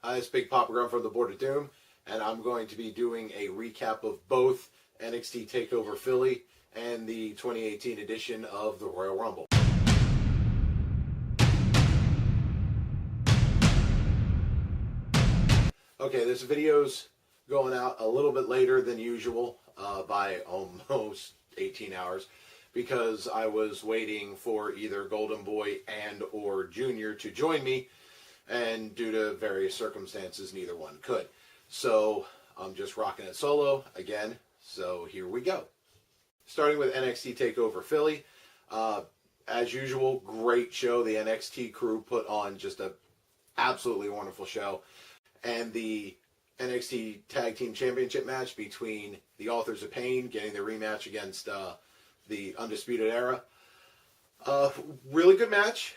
It's BigPapaGrump from the Board of Doom, and I'm going to be doing a recap of both NXT Takeover Philly and the 2018 edition of the Royal Rumble. Okay, this video's going out a little bit later than usual, by almost 18 hours, because I was waiting for either Golden Boy and or Junior to join me, and due to various circumstances, neither one could. So I'm just rocking it solo again, so here we go. Starting with NXT Takeover Philly. As usual, great show. The NXT crew put on just a absolutely wonderful show. And the NXT Tag Team Championship match between the Authors of Pain, getting the rematch against the Undisputed Era. Really good match.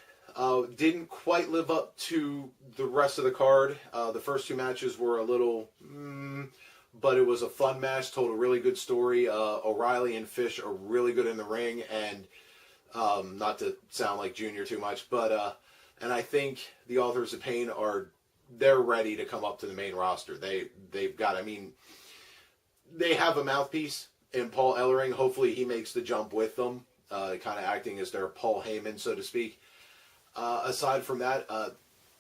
Didn't quite live up to the rest of the card. The first two matches were a little, but it was a fun match. Told a really good story. O'Reilly and Fish are really good in the ring, and not to sound like Junior too much, but and I think the Authors of Pain they're ready to come up to the main roster. They've got, I mean, they have a mouthpiece in Paul Ellering. Hopefully he makes the jump with them, kind of acting as their Paul Heyman, so to speak. Aside from that,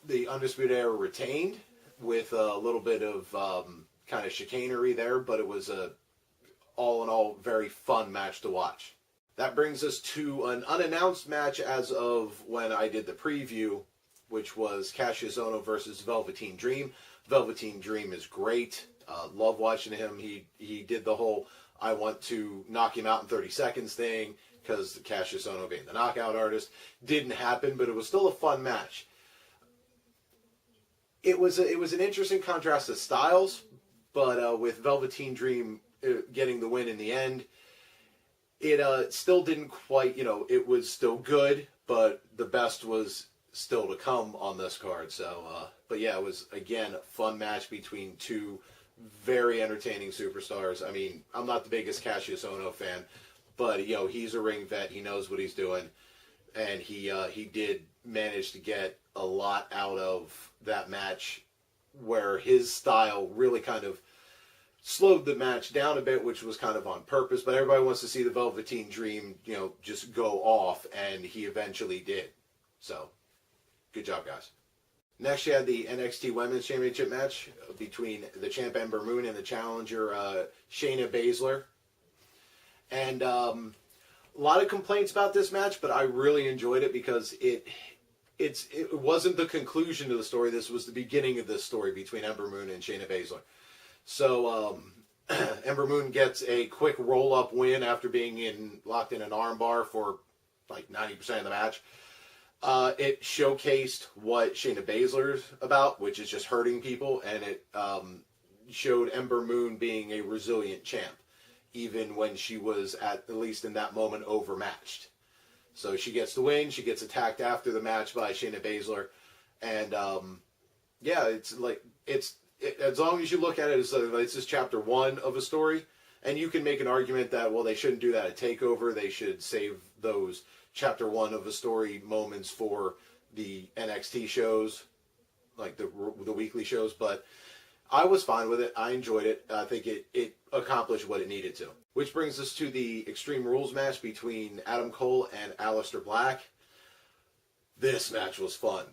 the Undisputed Era retained with a little bit of kind of chicanery there, but it was a all in all very fun match to watch. That brings us to an unannounced match as of when I did the preview, which was Cassius Ohno versus Velveteen Dream. Velveteen Dream is great. Love watching him. He did the whole I want to knock him out in 30 seconds thing, because Cassius Ohno being the knockout artist. Didn't happen, but it was still a fun match. It was an interesting contrast of styles, but with Velveteen Dream getting the win in the end, it still didn't quite, it was still good, but the best was still to come on this card. So, but yeah, it was, again, a fun match between two very entertaining superstars. I mean, I'm not the biggest Cassius Ohno fan, but, he's a ring vet. He knows what he's doing. And he did manage to get a lot out of that match, where his style really kind of slowed the match down a bit, which was kind of on purpose. But everybody wants to see the Velveteen Dream, just go off, and he eventually did. So, good job, guys. Next, you had the NXT Women's Championship match between the champ Ember Moon and the challenger Shayna Baszler. And a lot of complaints about this match, but I really enjoyed it because it wasn't the conclusion to the story. This was the beginning of this story between Ember Moon and Shayna Baszler. So Ember Moon gets a quick roll-up win after being locked in an armbar for like 90% of the match. It showcased what Shayna Baszler's about, which is just hurting people, and it showed Ember Moon being a resilient champ, even when she was, at least in that moment, overmatched. So she gets the win. She gets attacked after the match by Shayna Baszler, and yeah, as long as you look at it as this is chapter one of a story, and you can make an argument that, well, they shouldn't do that at TakeOver. They should save those chapter one of a story moments for the NXT shows, like the weekly shows, but I was fine with it. I enjoyed it. I think it accomplished what it needed to. Which brings us to the Extreme Rules match between Adam Cole and Aleister Black. This match was fun.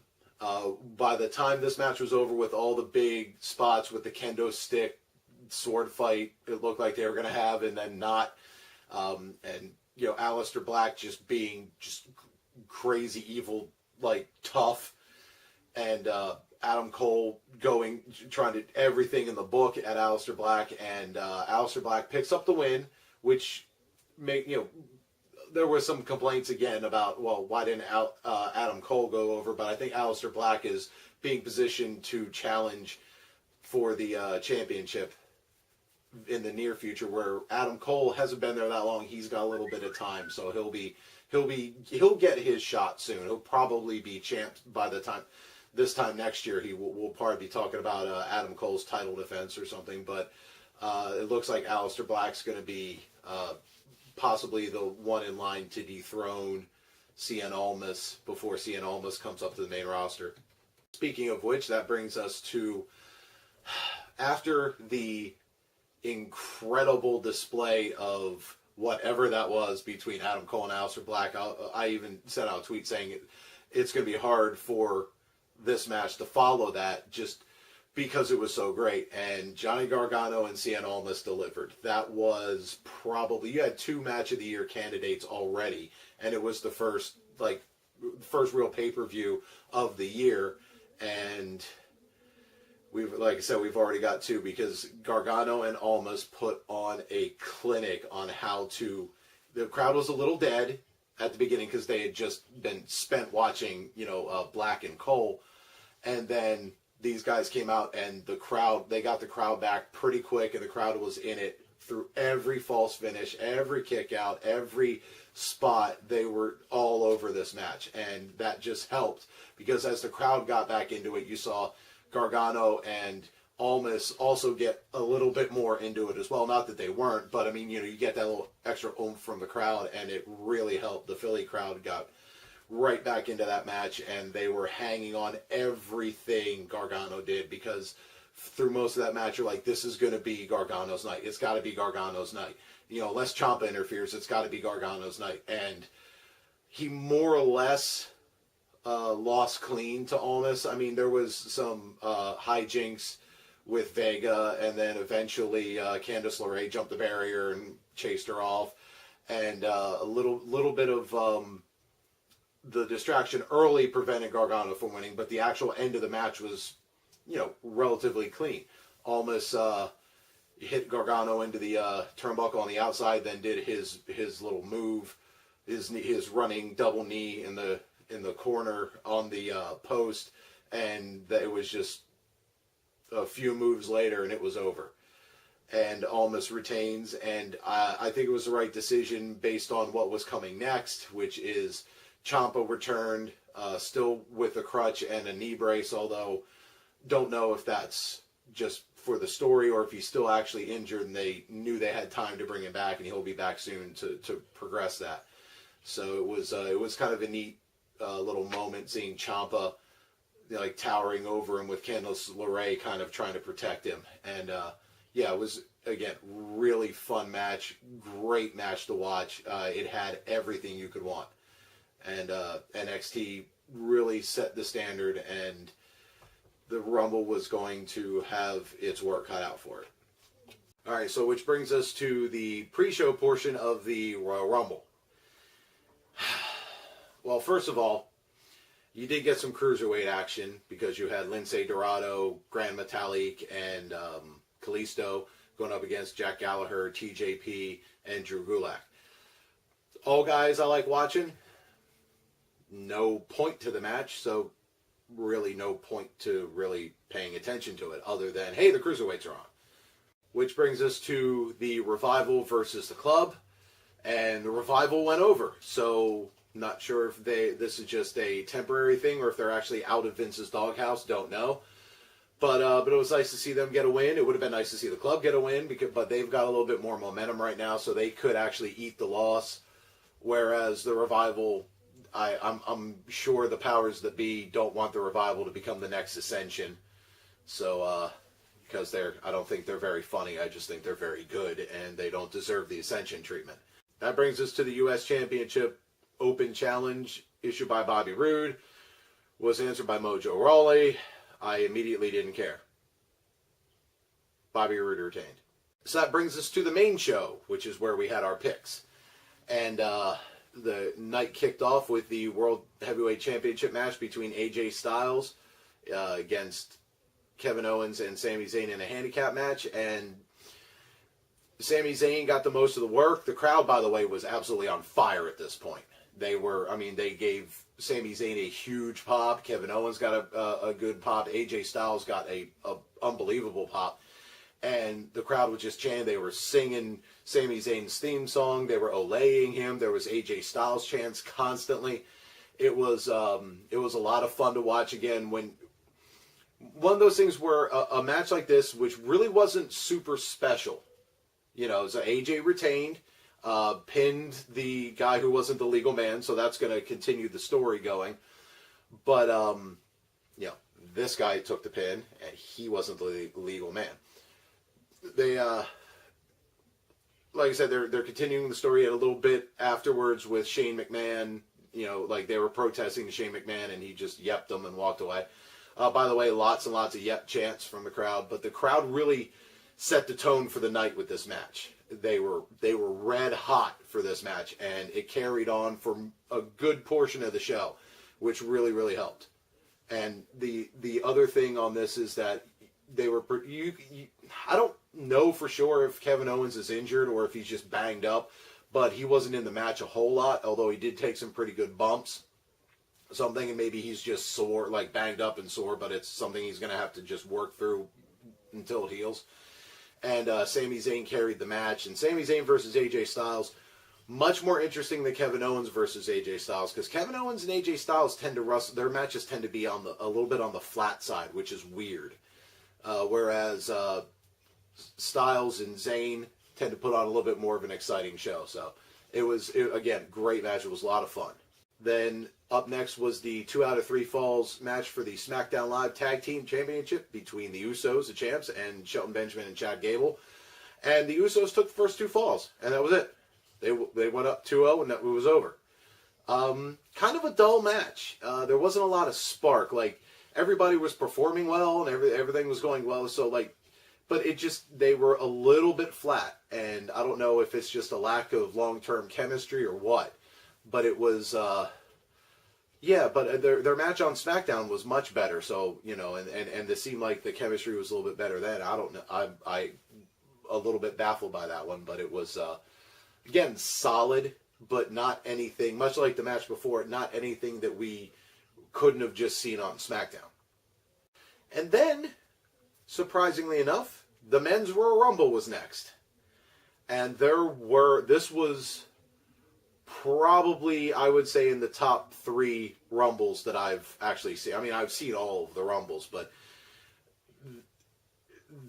By the time this match was over, with all the big spots with the kendo stick sword fight it looked like they were going to have, and then not, and Aleister Black just being just crazy evil, like tough, and Adam Cole trying to everything in the book at Aleister Black, and Aleister Black picks up the win, which there were some complaints again about, well, why didn't Adam Cole go over? But I think Aleister Black is being positioned to challenge for the championship in the near future, where Adam Cole hasn't been there that long. He's got a little bit of time, so he'll get his shot soon. He'll probably be champ by the time this time next year. We'll probably be talking about Adam Cole's title defense or something. But it looks like Aleister Black's going to be possibly the one in line to dethrone Cien Almas before Cien Almas comes up to the main roster. Speaking of which, that brings us to, after the incredible display of whatever that was between Adam Cole and Aleister Black, I even sent out a tweet saying it's going to be hard for this match to follow that, just because it was so great. And Johnny Gargano and Cien Almas delivered. That was probably, you had 2 match of the year candidates already, and it was the first real pay-per-view of the year. And we've, like I said, we've already got 2, because Gargano and Almas put on a clinic on how to. The crowd was a little dead at the beginning because they had just been spent watching, Black and Cole, and then these guys came out, and they got the crowd back pretty quick, and the crowd was in it through every false finish, every kick out, every spot. They were all over this match, and that just helped, because as the crowd got back into it, you saw Gargano and Almas also get a little bit more into it as well. Not that they weren't, but I mean, you get that little extra oomph from the crowd, and it really helped. The Philly crowd got right back into that match, and they were hanging on everything Gargano did, because through most of that match, you're like, this is going to be Gargano's night. It's got to be Gargano's night. Unless Ciampa interferes, it's got to be Gargano's night. And he more or less lost clean to Almas. I mean, there was some hijinks with Vega, and then eventually Candice LeRae jumped the barrier and chased her off, and a little bit of the distraction early prevented Gargano from winning, but the actual end of the match was, relatively clean. Almas hit Gargano into the turnbuckle on the outside, then did his little move, his running double knee in the corner on the post, and it was just a few moves later, and it was over. And Almas retains, and I think it was the right decision based on what was coming next, which is Ciampa returned, still with a crutch and a knee brace, although don't know if that's just for the story or if he's still actually injured and they knew they had time to bring him back, and he'll be back soon to progress that. So it was kind of a neat little moment seeing Ciampa towering over him with Candice LeRae kind of trying to protect him. And it was, again, really fun match, great match to watch. It had everything you could want. And NXT really set the standard, and the Rumble was going to have its work cut out for it. All right, so which brings us to the pre-show portion of the Royal Rumble. Well, first of all, you did get some cruiserweight action, because you had Lince Dorado, Gran Metalik, and Kalisto going up against Jack Gallagher, TJP, and Drew Gulak. All guys I like watching. No point to the match, so really no point to really paying attention to it, other than, hey, the cruiserweights are on. Which brings us to the Revival versus the Club, and the Revival went over. So not sure if this is just a temporary thing or if they're actually out of Vince's doghouse. Don't know. But it was nice to see them get a win. It would have been nice to see the Club get a win, but they've got a little bit more momentum right now, so they could actually eat the loss. Whereas the Revival, I'm sure the powers that be don't want the Revival to become the next Ascension. So, because I don't think they're very funny. I just think they're very good, and they don't deserve the Ascension treatment. That brings us to the U.S. Championship Open Challenge issued by Bobby Roode. Was answered by Mojo Rawley. I immediately didn't care. Bobby Roode retained. So that brings us to the main show, which is where we had our picks. And the night kicked off with the World Heavyweight Championship match between AJ Styles against Kevin Owens and Sami Zayn in a handicap match. And Sami Zayn got the most of the work. The crowd, by the way, was absolutely on fire at this point. They gave Sami Zayn a huge pop. Kevin Owens got a good pop. AJ Styles got a unbelievable pop. And the crowd was just chanting. They were singing Sami Zayn's theme song. They were olaying him. There was AJ Styles chants constantly. It was a lot of fun to watch again. When one of those things where a match like this, which really wasn't super special, so AJ retained, pinned the guy who wasn't the legal man, so that's going to continue the story going. But this guy took the pin, and he wasn't the legal man. They, like I said, they're continuing the story a little bit afterwards with Shane McMahon. You know, like they were protesting Shane McMahon, and he just yepped them and walked away. By the way, lots and lots of yep chants from the crowd, but the crowd really set the tone for the night with this match. They were red hot for this match, and it carried on for a good portion of the show, which really, really helped. And the other thing on this is that they were I don't know for sure if Kevin Owens is injured or if he's just banged up, but he wasn't in the match a whole lot, although he did take some pretty good bumps. So I'm thinking maybe he's just sore, like banged up and sore, but it's something he's going to have to just work through until it heals. And Sami Zayn carried the match. And Sami Zayn versus AJ Styles, much more interesting than Kevin Owens versus AJ Styles, because Kevin Owens and AJ Styles tend to wrestle, their matches tend to be on a little bit on the flat side, which is weird. Whereas Styles and Zayn tend to put on a little bit more of an exciting show. So again, great match. It was a lot of fun. Then up next was the 2 out of 3 falls match for the SmackDown Live Tag Team Championship between the Usos, the champs, and Shelton Benjamin and Chad Gable. And the Usos took the first 2 falls, and that was it. They went up 2-0, and it was over. Kind of a dull match. There wasn't a lot of spark. Like, everybody was performing well, and everything was going well. So, but they were a little bit flat. And I don't know if it's just a lack of long-term chemistry or what. But it was, but their match on SmackDown was much better. So, you know, and it seemed like the chemistry was a little bit better then. I don't know. I a little bit baffled by that one, but it was, again, solid, but not anything, much like the match before, not anything that we couldn't have just seen on SmackDown. And then, surprisingly enough, the Men's Royal Rumble was next. And this was probably, I would say, in the top 3 Rumbles that I've actually seen. I mean, I've seen all of the Rumbles, but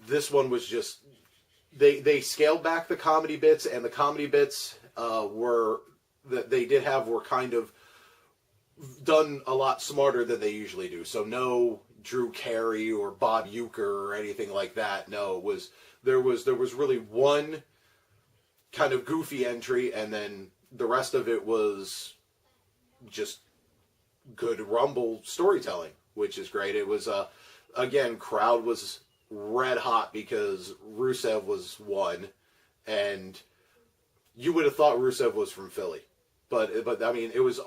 this one was just, they scaled back the comedy bits, and the comedy bits were kind of done a lot smarter than they usually do. So no Drew Carey or Bob Uecker or anything like that. No, there was really one kind of goofy entry, and then the rest of it was just good Rumble storytelling, which is great. It was, again, crowd was red hot because Rusev was one, and you would have thought Rusev was from Philly. But I mean, it was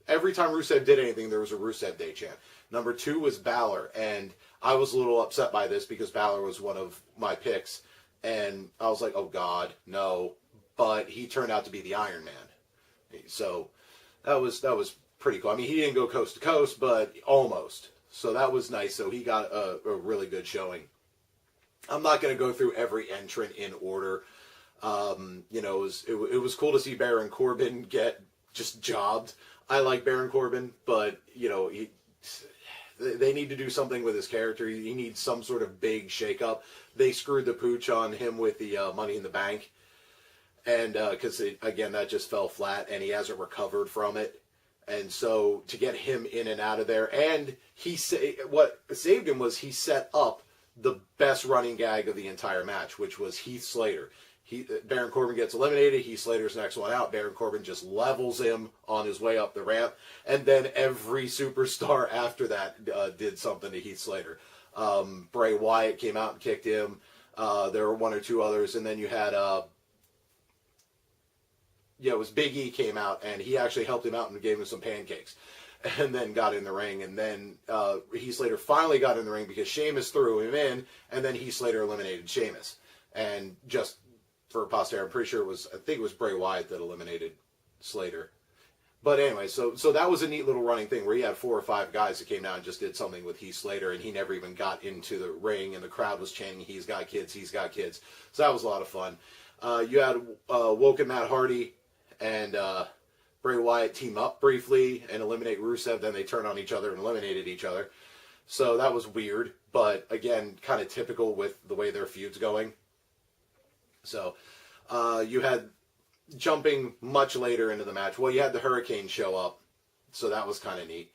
every time Rusev did anything, there was a Rusev Day chant. Number 2 was Balor, and I was a little upset by this because Balor was one of my picks, and I was like, oh God, no. But he turned out to be the Iron Man. So that was pretty cool. I mean, he didn't go coast to coast, but almost. So that was nice. So he got a really good showing. I'm not going to go through every entrant in order. You know, it was cool to see Baron Corbin get just jobbed. I like Baron Corbin, but, you know, they need to do something with his character. He needs some sort of big shakeup. They screwed the pooch on him with the Money in the Bank. And because, again, that just fell flat, and he hasn't recovered from it. And so to get him in and out of there, and what saved him was he set up the best running gag of the entire match, which was Heath Slater. Baron Corbin gets eliminated, Heath Slater's next one out, Baron Corbin just levels him on his way up the ramp, and then every superstar after that did something to Heath Slater. Bray Wyatt came out and kicked him. There were 1 or 2 others, and then you had... it was Big E came out, and he actually helped him out and gave him some pancakes, and then got in the ring. And then Heath Slater finally got in the ring because Sheamus threw him in, and then Heath Slater eliminated Sheamus. And just for posterity, I'm pretty sure I think it was Bray Wyatt that eliminated Slater. But anyway, so that was a neat little running thing where he had 4 or 5 guys that came down and just did something with Heath Slater, and he never even got into the ring, and the crowd was chanting, he's got kids, he's got kids. So that was a lot of fun. You had Woken Matt Hardy and Bray Wyatt team up briefly and eliminate Rusev. Then they turn on each other and eliminated each other. So that was weird, but again, kind of typical with the way their feud's going. So you had, jumping much later into the match, well, you had the Hurricane show up, so that was kind of neat.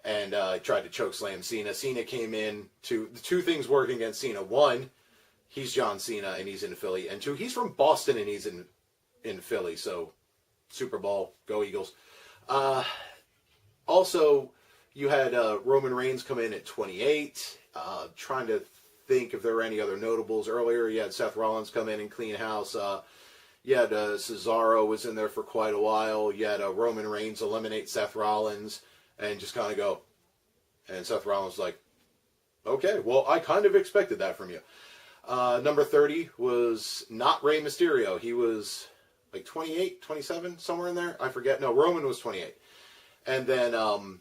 and tried to chokeslam Cena. Cena came in to the two things working against Cena. One, he's John Cena and he's in Philly, and two, he's from Boston and he's in Philly. So Super Bowl, go Eagles. Also, you had Roman Reigns come in at 28. Trying to think if there were any other notables earlier. You had Seth Rollins come in and clean house. You had Cesaro was in there for quite a while. You had Roman Reigns eliminate Seth Rollins and just kind of go. And Seth Rollins was like, okay, well, I kind of expected that from you. Number 30 was not Rey Mysterio. He was like 28, 27, somewhere in there. I forget. No, Roman was 28. And then,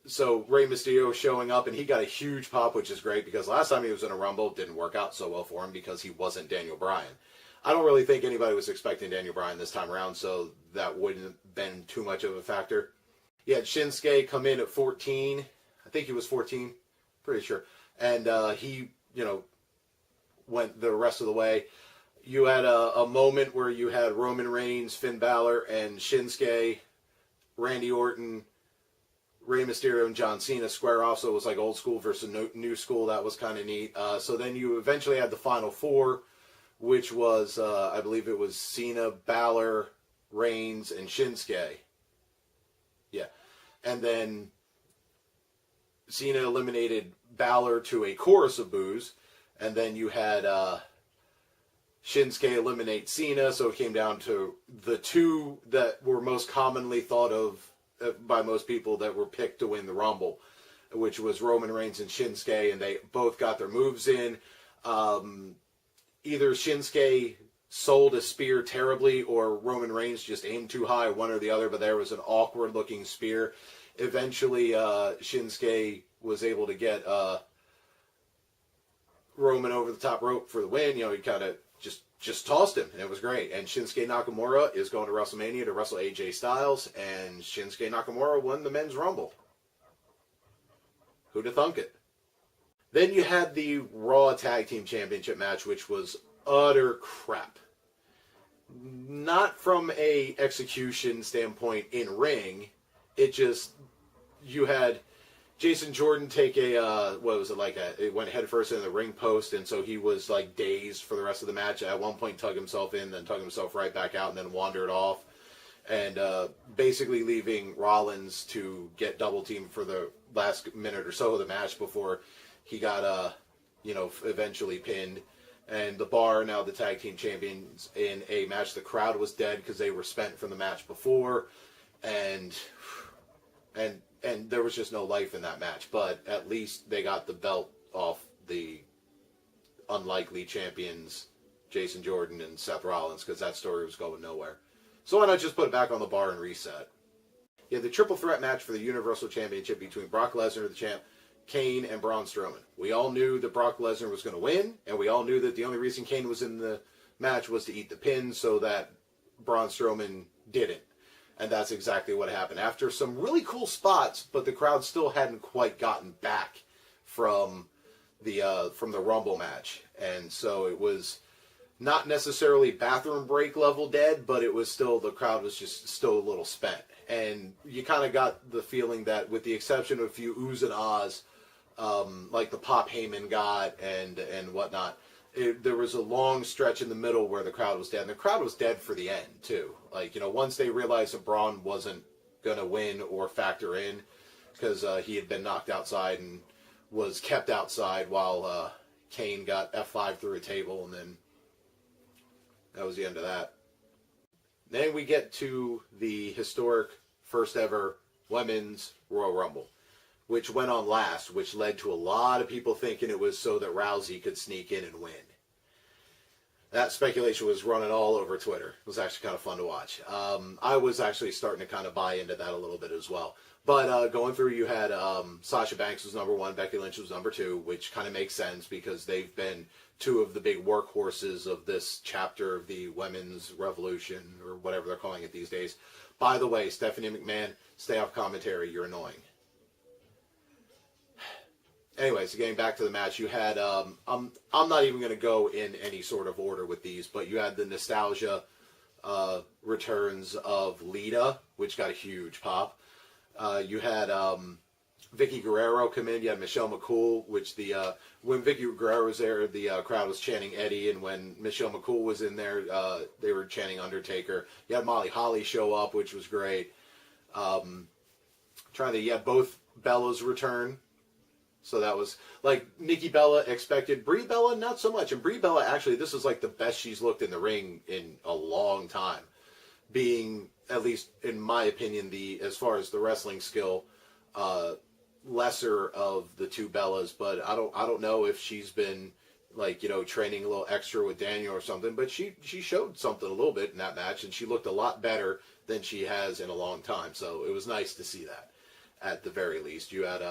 so Rey Mysterio showing up, and he got a huge pop, which is great, because last time he was in a Rumble, it didn't work out so well for him because he wasn't Daniel Bryan. I don't really think anybody was expecting Daniel Bryan this time around, so that wouldn't have been too much of a factor. You had Shinsuke come in at 14. I think he was 14, pretty sure. And he, went the rest of the way. You had a moment where you had Roman Reigns, Finn Balor, and Shinsuke, Randy Orton, Rey Mysterio, and John Cena square off, so it was like old school versus new school. That was kind of neat. So then you eventually had the final four, which was, I believe it was Cena, Balor, Reigns, and Shinsuke. Yeah. And then Cena eliminated Balor to a chorus of boos, and then you had Shinsuke eliminate Cena, so it came down to the two that were most commonly thought of by most people that were picked to win the Rumble, which was Roman Reigns and Shinsuke, and they both got their moves in. Either Shinsuke sold a spear terribly or Roman Reigns just aimed too high, one or the other, but there was an awkward-looking spear. Eventually, Shinsuke was able to get Roman over the top rope for the win. He kind of just tossed him, and it was great. And Shinsuke Nakamura is going to WrestleMania to wrestle AJ Styles, and Shinsuke Nakamura won the Men's Rumble. Who'da thunk it? Then you had the Raw Tag Team Championship match, which was utter crap. Not from a execution standpoint in ring. You had Jason Jordan take it went head first in the ring post, and so he was like dazed for the rest of the match. At one point, tug himself in, then tug himself right back out, and then wandered off, and basically leaving Rollins to get double teamed for the last minute or so of the match before he got eventually pinned. And the Bar, now the tag team champions in a match. The crowd was dead because they were spent from the match before, and there was just no life in that match. But at least they got the belt off the unlikely champions, Jason Jordan and Seth Rollins, because that story was going nowhere. So why not just put it back on the Bar and reset? You had the triple threat match for the Universal Championship between Brock Lesnar, the champ, Kane, and Braun Strowman. We all knew that Brock Lesnar was going to win, and we all knew that the only reason Kane was in the match was to eat the pin so that Braun Strowman didn't. And that's exactly what happened. After some really cool spots, but the crowd still hadn't quite gotten back from the Rumble match. And so it was not necessarily bathroom break level dead, but it was still, the crowd was just still a little spent. And you kind of got the feeling that, with the exception of a few oohs and ahs, like the pop Heyman got and whatnot, there was a long stretch in the middle where the crowd was dead. And the crowd was dead for the end, too. Once they realized that Braun wasn't going to win or factor in, because he had been knocked outside and was kept outside while Kane got F5 through a table, and then that was the end of that. Then we get to the historic first ever Women's Royal Rumble, which went on last, which led to a lot of people thinking it was so that Rousey could sneak in and win. That speculation was running all over Twitter. It was actually kind of fun to watch. I was actually starting to kind of buy into that a little bit as well. But going through, you had Sasha Banks was number one, Becky Lynch was number two, which kind of makes sense because they've been two of the big workhorses of this chapter of the women's revolution, or whatever they're calling it these days. By the way, Stephanie McMahon, stay off commentary. You're annoying. Anyways, getting back to the match, you had, I'm not even going to go in any sort of order with these, but you had the nostalgia returns of Lita, which got a huge pop. You had Vicky Guerrero come in. You had Michelle McCool, which when Vicky Guerrero was there, the crowd was chanting Eddie, and when Michelle McCool was in there, they were chanting Undertaker. You had Molly Holly show up, which was great. You had both Bellas return. So that was, like, Nikki Bella expected. Brie Bella, not so much. And Brie Bella, actually, this is, like, the best she's looked in the ring in a long time. Being, at least in my opinion, as far as the wrestling skill, lesser of the two Bellas. But I don't know if she's been, like, training a little extra with Daniel or something. But she showed something a little bit in that match, and she looked a lot better than she has in a long time. So it was nice to see that, at the very least. You had...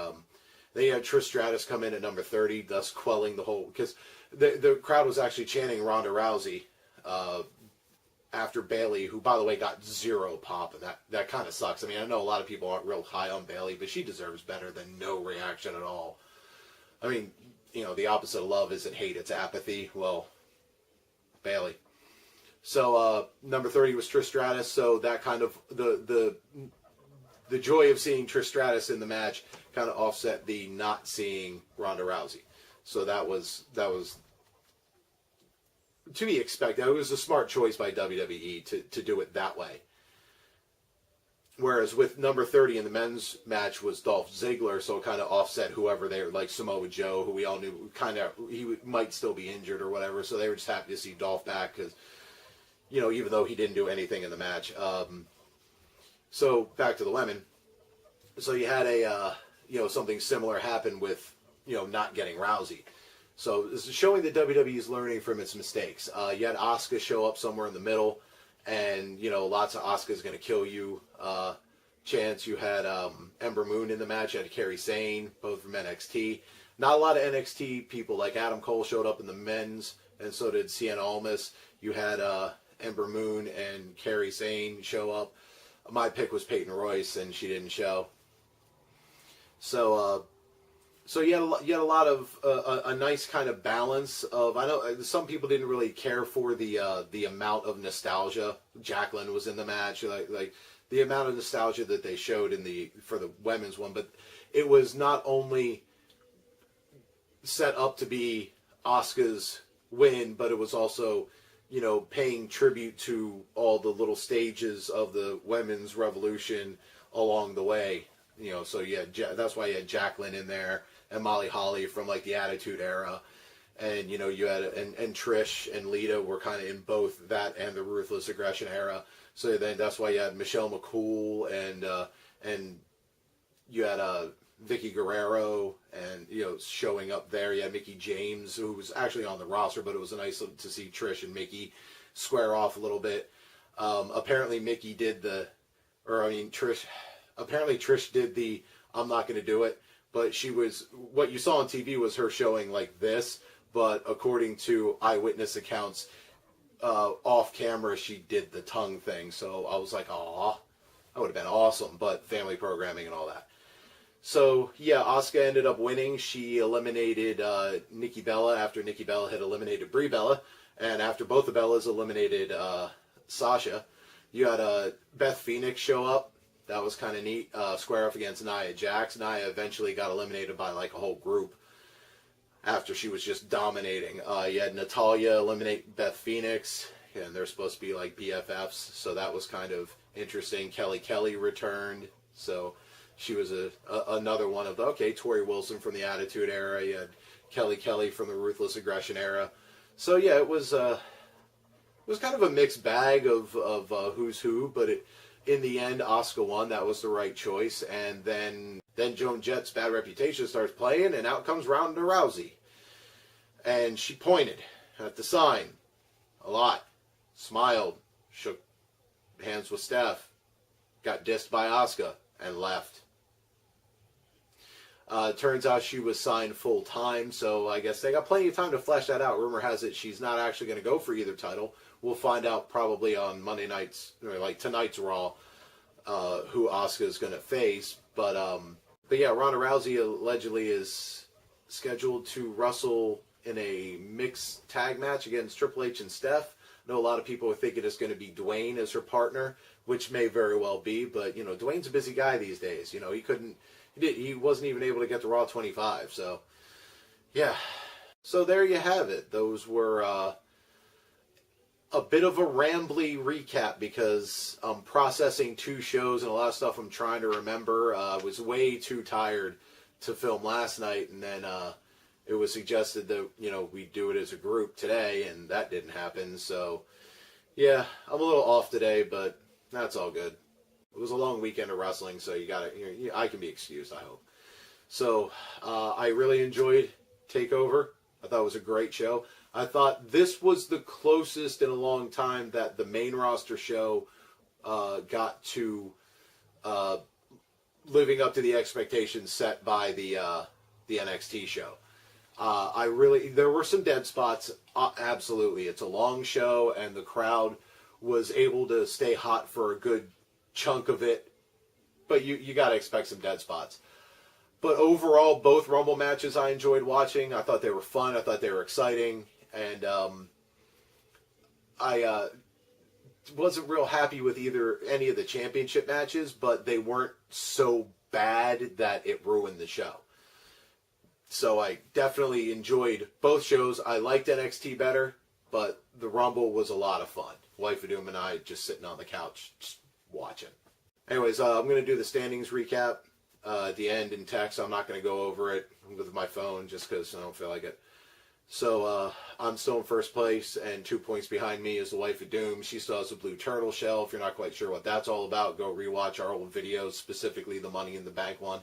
They had Trish Stratus come in at number 30, thus quelling the whole... Because the crowd was actually chanting Ronda Rousey after Bayley, who, by the way, got zero pop, and that kind of sucks. I mean, I know a lot of people aren't real high on Bayley, but she deserves better than no reaction at all. I mean, the opposite of love isn't hate, it's apathy. Well, Bayley. So, number 30 was Trish Stratus, so that kind of... The joy of seeing Trish Stratus in the match kind of offset the not seeing Ronda Rousey. So that was to be expected. It was a smart choice by WWE to do it that way. Whereas with number 30 in the men's match was Dolph Ziggler, so it kind of offset whoever they were, like Samoa Joe, who we all knew he might still be injured or whatever. So they were just happy to see Dolph back because, even though he didn't do anything in the match. So back to the women. So you had something similar happen with, not getting Rousey. So this is showing that WWE is learning from its mistakes. You had Asuka show up somewhere in the middle, and, lots of Asuka's going to kill you chants. You had Ember Moon in the match. You had Kairi Sane, both from NXT. Not a lot of NXT people, like Adam Cole showed up in the men's, and so did Sienna Almas. You had Ember Moon and Kairi Sane show up. My pick was Peyton Royce, and she didn't show. So you had a lot of a nice kind of balance of. I know some people didn't really care for the amount of nostalgia. Jacqueline was in the match, like the amount of nostalgia that they showed for the women's one, but it was not only set up to be Asuka's win, but it was also, paying tribute to all the little stages of the women's revolution along the way. So that's why you had Jacqueline in there and Molly Holly from like the Attitude Era, and you had and Trish and Lita were kind of in both that and the Ruthless Aggression era. So then that's why you had Michelle McCool and you had Vicky Guerrero and showing up there. You had Mickie James, who was actually on the roster, but it was nice to see Trish and Mickie square off a little bit. Apparently Trish did the I'm not going to do it, but what you saw on TV was her showing like this, but according to eyewitness accounts, off camera she did the tongue thing. So I was like, aw, that would have been awesome, but family programming and all that. So, yeah, Asuka ended up winning. She eliminated Nikki Bella after Nikki Bella had eliminated Brie Bella. And after both the Bellas eliminated Sasha, you had Beth Phoenix show up. That was kind of neat. Square off against Nia Jax. Nia eventually got eliminated by like a whole group after she was just dominating. You had Natalya eliminate Beth Phoenix, and they're supposed to be like BFFs. So that was kind of interesting. Kelly returned. So she was another one of Tori Wilson from the Attitude Era. You had Kelly from the Ruthless Aggression Era. So yeah, it was kind of a mixed bag of who's who, but in the end, Asuka won. That was the right choice. And then Joan Jett's bad reputation starts playing, and out comes Ronda Rousey, and she pointed at the sign a lot, smiled, shook hands with Steph, got dissed by Asuka, and left. Turns out she was signed full time, so I guess they got plenty of time to flesh that out. Rumor has it she's not actually going to go for either title. We'll find out probably on Monday nights, or like tonight's Raw, who Asuka is going to face. But yeah, Ronda Rousey allegedly is scheduled to wrestle in a mixed tag match against Triple H and Steph. I know a lot of people are thinking it's going to be Dwayne as her partner, which may very well be, but Dwayne's a busy guy these days. He He wasn't even able to get to Raw 25. So, yeah. So there you have it. Those were a bit of a rambly recap because I'm processing 2 shows and a lot of stuff I'm trying to remember. I was way too tired to film last night, and then it was suggested that, we do it as a group today, and that didn't happen. So, yeah, I'm a little off today, but that's all good. It was a long weekend of wrestling, so I can be excused, I hope. So, I really enjoyed TakeOver. I thought it was a great show. I thought this was the closest in a long time that the main roster show got to living up to the expectations set by the NXT show. There were some dead spots, absolutely. It's a long show, and the crowd was able to stay hot for a good chunk of it, but you got to expect some dead spots. But overall, both Rumble matches I enjoyed watching. I thought they were fun. I thought they were exciting. And I wasn't real happy with any of the championship matches, but they weren't so bad that it ruined the show. So I definitely enjoyed both shows. I liked NXT better, but the Rumble was a lot of fun. Wife of Doom and I just sitting on the couch just watching. Anyways, I'm going to do the standings recap at the end in text. I'm not going to go over it with my phone just because I don't feel like it. So I'm still in first place, and 2 points behind me is the Wife of Doom. She still has a blue turtle shell. If you're not quite sure what that's all about, go rewatch our old videos, specifically the Money in the Bank one,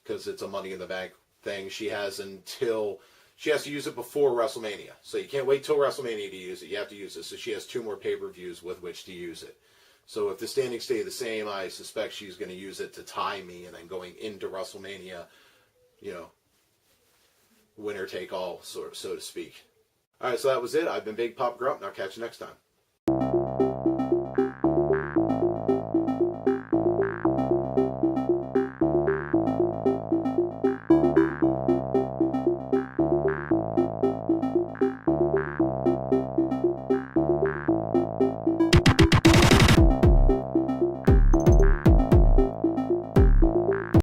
because it's a Money in the Bank thing. She has to use it before WrestleMania. So you can't wait till WrestleMania to use it. You have to use it. So she has 2 more pay-per-views with which to use it. So if the standings stay the same, I suspect she's going to use it to tie me, and then going into WrestleMania, winner take all, so to speak. All right, so that was it. I've been Big Papa Grump, and I'll catch you next time.